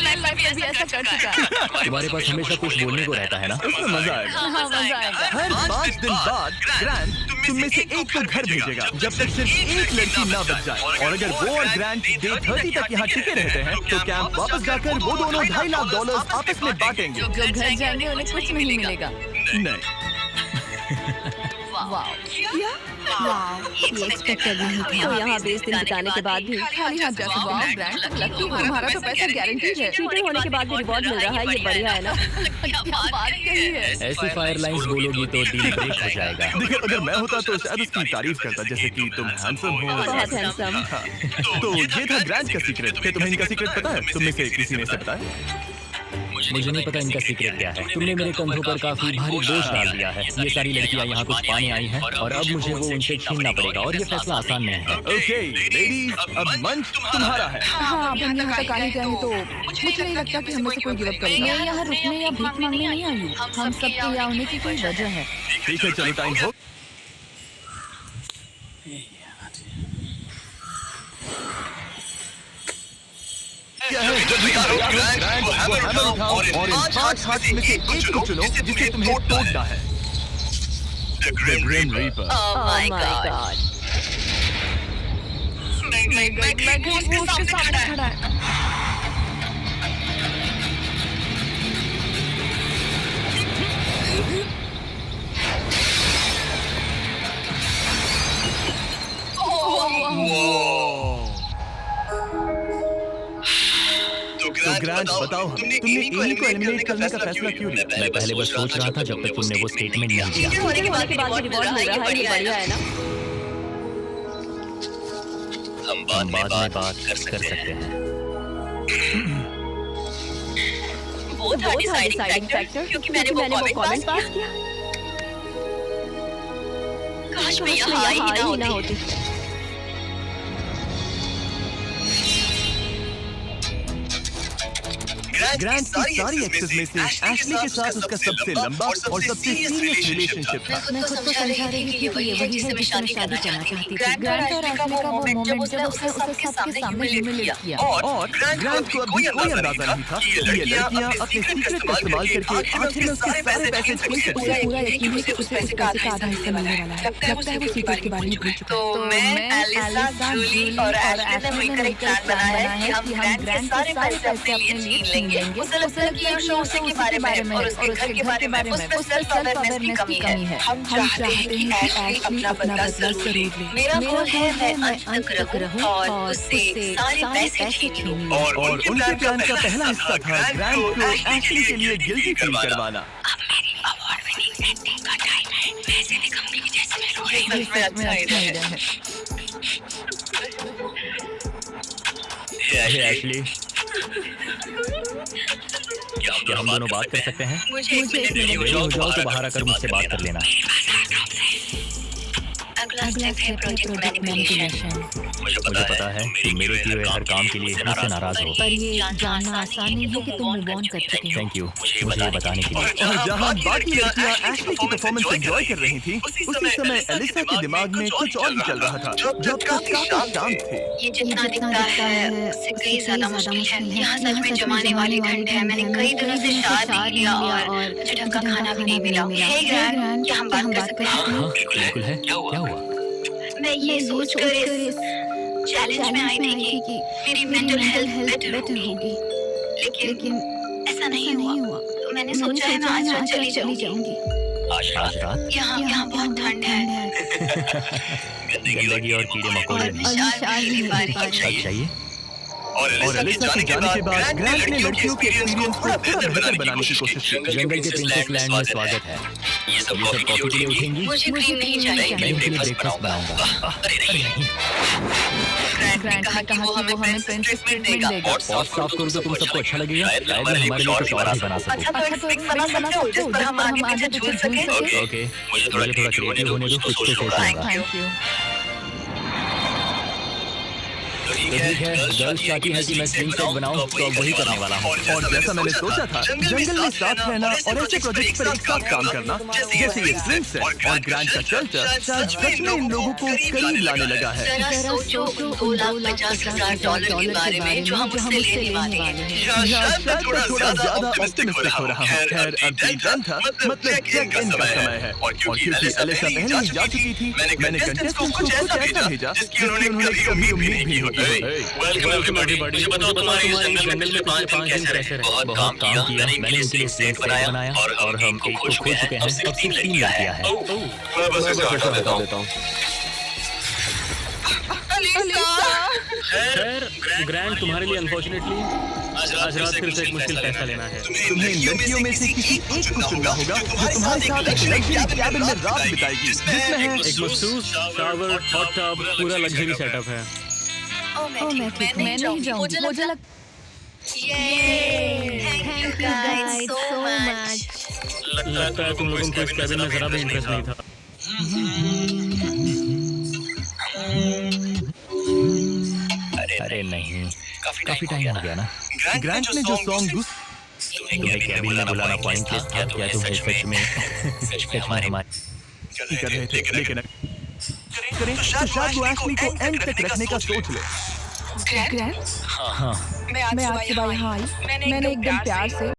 Online life में भी ऐसा कर चुका है। तुम्हारे पास हमेशा कुछ बोलने को रहता है ना? उसमें मजा आएगा। हाँ, मजा आएगा। हर 5 दिन बाद ग्रैंड तुम में से एक को घर भेजेगा जब तक सिर्फ एक लड़की ना बच जाए। और अगर वो और ग्रैंड डे 30 तक यहाँ टिके रहते हैं तो कैंप वापस जाकर वो दोनों $2.5 लाख आपस में बांटेंगे। जो घर जाएंगे उन्हें कुछ नहीं मिलेगा। नहीं, वाह, ये एक्सपेक्टेड नहीं था। तो यहाँ 20 दिन बिताने के बाद भी खाली हाथ जा सकते हो। ग्रैंड लकी, तुम्हारा तो पैसा गारंटीड है। चीटर होने के बाद भी रिवॉर्ड मिल रहा है, ये बढ़िया है ना? क्या बात कही है। ऐसी फायर लाइंस बोलोगी तो डील ब्रेक हो जाएगा। देखो अगर मैं होता तो शायद उसकी तारीफ करता, जैसे कि तुम हैंडसम हो। बहुत हैंडसम। तो ये था ग्रैंड का सीक्रेट। क्या तुम्हें इनका सीक्रेट पता है? तुम में से किसी ने इसे बताया? मुझे नहीं पता इनका सीक्रेट क्या है। तुमने मेरे कंधों पर काफी भारी बोझ डाल दिया है। ये सारी लड़कियां यहाँ कुछ पाने आई हैं और अब मुझे वो उनसे छीनना पड़ेगा और ये फैसला आसान नहीं है। ओके लेडीज, अब मंच तुम्हारा है। हाँ, अब हम यहाँ तक आ ही गए हैं तो मुझे नहीं लगता कि हमें से कोई गिव अप करेगा। मैं यहाँ रुकने या भीख मांगने नहीं आई हूँ। हम सबके यहाँ होने की कोई वजह है। ठीक है, चलो टाइम हो। क्या है? जल्दी करो, ग्रैंड, वो हैमर उठाओ और इन 5 हाथ में से एक को चुनो जिसे तुम्हें तोड़ना है। The Grim Reaper। Oh my God। मैं वो उसके सामने खड़ा है। तो ग्रैंड बताओ, तुमने इन्हीं को एलिमिनेट करने का फैसला क्यों लिया? मैं पहले बस सोच रहा था जब तक तुमने वो स्टेटमेंट नहीं दिया। चीटर होने के बाद भी रिवॉर्ड मिल रहा है, ये बढ़िया है ना? हम बाद में बात कर सकते हैं। वो था डिसाइडिंग फैक्टर क्योंकि मैंने वो कमेंट पास किया। काश मैं यहाँ ही ना होती। ग्रैंड की सारी एक्सेस में से एशली के साथ उसका सबसे लंबा और सबसे सीरियस रिलेशनशिप था। मैं खुद को समझा रही थी कि वही है जिससे मैं शादी करना चाहती थी। ग्रैंड और एशली का वो मोमेंट जब उसने उसे सबके सामने ह्यूमिलेट किया। और ग्रैंड को अभी कोई अंदाजा नहीं था कि ये लड़कियां अपने सीक्रेट का इस्तेमाल करके आखिर में उसके सारे पैसे छीन सकती उसे हैं। पूरा यकीन है कि उसे पैसे का आधा हिस्सा मिलने वाला है। लगता है वो सीक्रेट के बारे में भूल चुका है। तो मैं, एलिसा, जूली और एशली ने मिलकर एक प्लान बनाया है कि हम ग्रैंड के सारे पैसे अपने लिए छीन लेंगे। उसे लगता है कि ये शो उसी के बारे में है और उसके घर के बारे में। उसमें सेल्फ अवेयरनेस की कमी है। हम चाहते हैं कि एशली अपना बदला जरूर ले। मेरा गोल है मैं अंत तक रहूं और उससे सारे पैसे छीन लूं। और उनके प्लान का पहला हिस्सा था ग्रैंड को एशली के लिए गिल्टी फील करवाना। ये सच में अच्छा आइडिया है। हे एशली, क्या हम दोनों बात कर सकते हैं? मुझे एक मिनट रेडी हो जाओ तो बाहर आकर मुझसे बात कर लेना। अगला स्टेप है प्रोजेक्ट मैनिपुलेशन। मुझे पता है तुम मेरे किए हुए हर काम के लिए मुझसे नाराज हो। पर ये जानना आसान नहीं है कि तुम मूव ऑन कर चुके हो। थैंक यू मुझे ये बताने के लिए। और जहां बाकी लड़कियां एशली की परफॉर्मेंस एंजॉय कर रही थी, उसी समय एलिसा के दिमाग में कुछ और ही चल रहा था जो काफी शांत थे। ये जितना दिखता है उससे कई ज्यादा मुश्किल है। यहाँ सच में जमाने वाली ठंड है। मैंने कई दिनों से शादी किया और मुझे ढंग का खाना भी नहीं मिला। हे ग्रैंड, क्या हम बात कर सकते हैं? हाँ बिल्कुल है। क्या हुआ? मैं ये सोचकर इस चैलेंज में आई थी कि मेरी मेंटल हेल्थ बेटर होगी, लेकिन ऐसा नहीं हुआ। तो मैंने सोचा है मैं आज रात चली जाऊंगी। आज रात? यहाँ बहुत ठंड है। गंदगी और कीड़े मकोड़े भी। चाहिए। और एलिसा के जाने के बाद ग्रैंड ने लड़कियों के एक्सपीरियंस को थोड़ा बेहतर बनाने की कोशिश की। जंगल के प्रिंसेस लैंड में स्वागत है। ये सब कॉफी के लिए उठेंगी? मुझे क्रीम नहीं चाहिए। मैं इनके लिए ब्रेकफास्ट बनाऊंगा। अरे नहीं। ग्रैंड ने कहा कि वो हमें प्रिंसेस ट्रीटमेंट देगा। और साफ करूं तो तुम सबको अच्छा लगेगा। शायद मैं हमारे लिए कुछ और भी बना सकूं। अच्छा तो एक बना सकते हो जिस पर हम आगे पीछे झूल सके। ओके मुझे थोड़ा क्रिएटिव होने दो, कुछ तो सोचूंगा। Thank you. ठीक है, गर्ल्स चाहती है कि मैं स्विंग सेट बनाऊं, तो अब वही करने वाला हूँ। और जैसा मैंने सोचा था, जंगल में साथ रहना और ऐसे प्रोजेक्ट पर एक साथ काम करना, जैसे ये स्विंग सेट और ग्रैंड का शेल्टर, शायद सच में इन लोगों को करीब लाने लगा है। जरा सोचो उन $2,50,000 के बारे में जो हम उससे लेने वाले हैं। शायद मैं थोड़ा ज्यादा ऑप्टिमिस्टिक हो रहा हूँ। खैर, अब दिन 10 था, मतलब चेक इन का समय है। और क्योंकि एलिसा पहले ही जा चुकी थी, मैंने कंटेस्टेंट्स को कुछ ऐसा भेजा जिसकी उन्होंने कभी उम्मीद भी नहीं की। Welcome everybody. मुझे बताओ तुम्हारे इस जंगल में पिछले 5 दिन कैसे रहे? बहुत काम किया, मैंने उनके लिए स्विंग सेट बनाया और हम एक को खो चुके हैं, अब सिर्फ 3 रह गया है। मैं बस इसे हटा देता हूँ। खैर, ग्रैंड तुम्हारे लिए अनफॉर्चुनेटली आज रात फिर से एक मुश्किल फैसला लेना है। तुम्हें इन लड़कियों में से किसी एक को चुनना होगा जो तुम्हारे साथ एक लग्जरी कैबिन में रात बिताएगी, जिसमें है एक मखसूस शावर, हॉट टब, पूरा लग्जरी सेटअप है। ओह मैं ठीक हूँ, मैं नहीं जाऊँगी। मुझे लगता Thank you guys so much. लगता है तुम लोगों को इस कैबिन में जरा भी इंटरेस्ट नहीं था। अरे नहीं, काफी टाइम हो गया ना। ग्रैंड ने जो सॉन्ग तुम्हें कैबिन में बुलाना पॉइंटलेस था, क्या तुम्हें सच में हमारे कर रहे थे, लेकिन करें तो शायद वो एशली को एंड तक रखने का सोच ले। ग्रैंड, हाँ, मैं आज सुबह यहाँ आई। मैंने एकदम प्यार से